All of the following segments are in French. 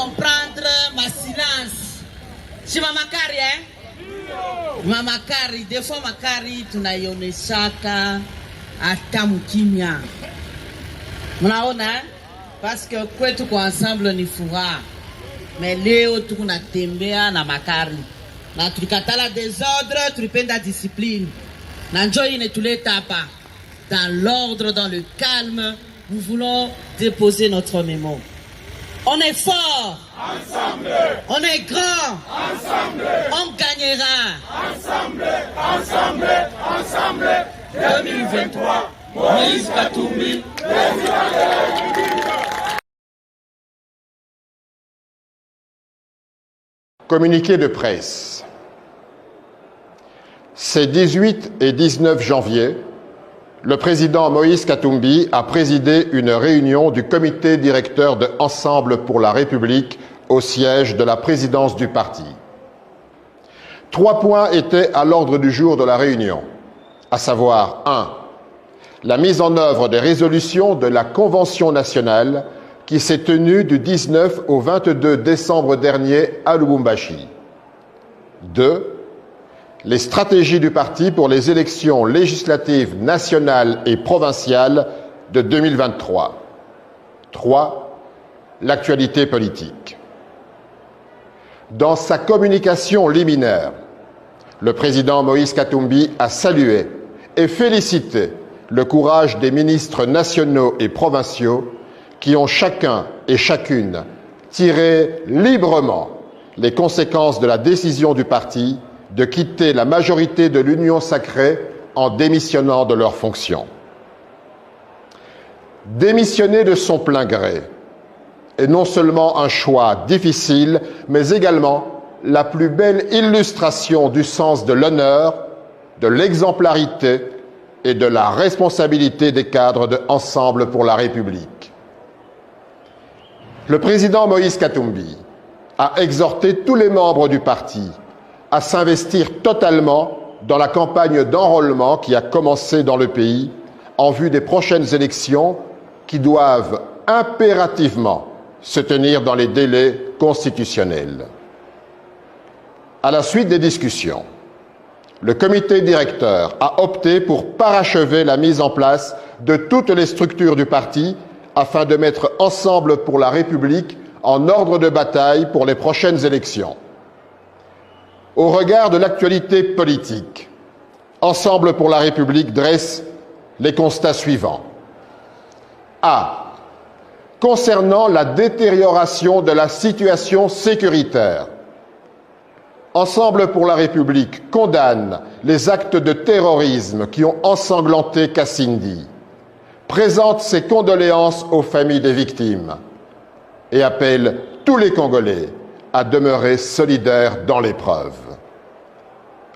comprendre ma silence. Si Mama Kari, hein? Mama Kari, des fois Makari tunaioneshaka hata mkimya. Mnaona? Parce que kwetu kwa ensemble ni furaha. Mais leo tunatembea na Makari. Na tulikatala désordre, tulipenda discipline. Na njoo inetuleta hapa. Dans l'ordre, dans le calme, nous voulons déposer notre mémo. On est fort. Ensemble. On est grand. Ensemble. On gagnera. Ensemble. Ensemble. Ensemble. 2023. Moïse Katumbi, président de la République. Communiqué de presse. Ces 18 et 19 janvier, le président Moïse Katumbi a présidé une réunion du comité directeur de Ensemble pour la République au siège de la présidence du parti. 3 points étaient à l'ordre du jour de la réunion, à savoir 1. La mise en œuvre des résolutions de la Convention nationale qui s'est tenue du 19 au 22 décembre dernier à Lubumbashi. 2. Les stratégies du parti pour les élections législatives nationales et provinciales de 2023. 3. L'actualité politique. Dans sa communication liminaire, le président Moïse Katumbi a salué et félicité le courage des ministres nationaux et provinciaux qui ont chacun et chacune tiré librement les conséquences de la décision du parti de quitter la majorité de l'Union sacrée en démissionnant de leurs fonctions. Démissionner de son plein gré est non seulement un choix difficile, mais également la plus belle illustration du sens de l'honneur, de l'exemplarité et de la responsabilité des cadres de Ensemble pour la République. Le président Moïse Katumbi a exhorté tous les membres du parti à s'investir totalement dans la campagne d'enrôlement qui a commencé dans le pays en vue des prochaines élections qui doivent impérativement se tenir dans les délais constitutionnels. À la suite des discussions, le comité directeur a opté pour parachever la mise en place de toutes les structures du parti afin de mettre Ensemble pour la République en ordre de bataille pour les prochaines élections. Au regard de l'actualité politique, Ensemble pour la République dresse les constats suivants. A. Concernant la détérioration de la situation sécuritaire, Ensemble pour la République condamne les actes de terrorisme qui ont ensanglanté Kassindi, présente ses condoléances aux familles des victimes et appelle tous les Congolais à demeurer solidaires dans l'épreuve.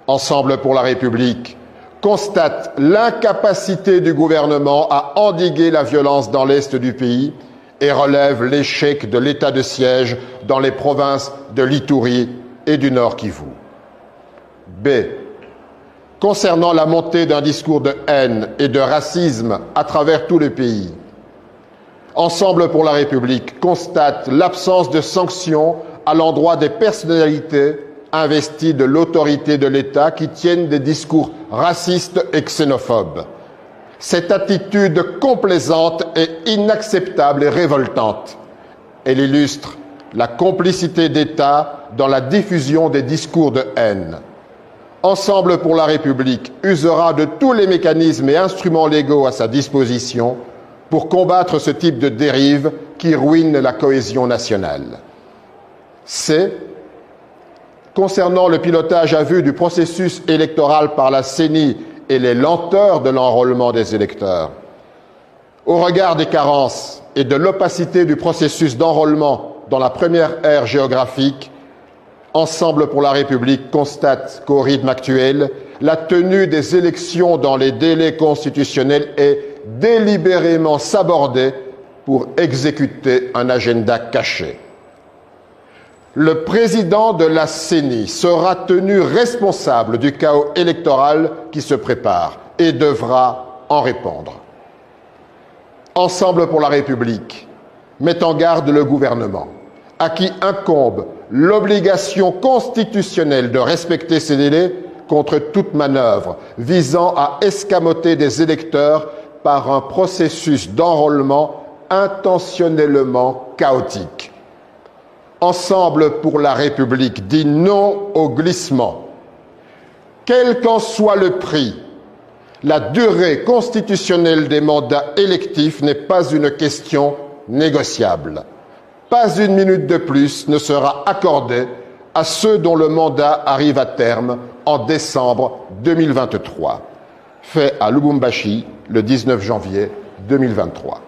Ensemble pour la République constate l'incapacité du gouvernement à endiguer la violence dans l'est du pays et relève l'échec de l'état de siège dans les provinces de l'Ituri et du Nord Kivu. B. Concernant la montée d'un discours de haine et de racisme à travers tout le pays, Ensemble pour la République constate l'absence de sanctions à l'endroit des personnalités investies de l'autorité de l'État qui tiennent des discours racistes et xénophobes. Cette attitude complaisante est inacceptable et révoltante. Elle illustre la complicité d'État dans la diffusion des discours de haine. Ensemble pour la République usera de tous les mécanismes et instruments légaux à sa disposition pour combattre ce type de dérive qui ruine la cohésion nationale. C. Concernant le pilotage à vue du processus électoral par la CENI et les lenteurs de l'enrôlement des électeurs, au regard des carences et de l'opacité du processus d'enrôlement dans la première ère géographique, Ensemble pour la République constate qu'au rythme actuel, la tenue des élections dans les délais constitutionnels est délibérément sabordée pour exécuter un agenda caché. Le président de la CENI sera tenu responsable du chaos électoral qui se prépare et devra en répondre. Ensemble pour la République met en garde le gouvernement à qui incombe l'obligation constitutionnelle de respecter ces délais contre toute manœuvre visant à escamoter des électeurs par un processus d'enrôlement intentionnellement chaotique. Ensemble pour la République dit non au glissement. Quel qu'en soit le prix, la durée constitutionnelle des mandats électifs n'est pas une question négociable. Pas une minute de plus ne sera accordée à ceux dont le mandat arrive à terme en décembre 2023. Fait à Lubumbashi le 19 janvier 2023.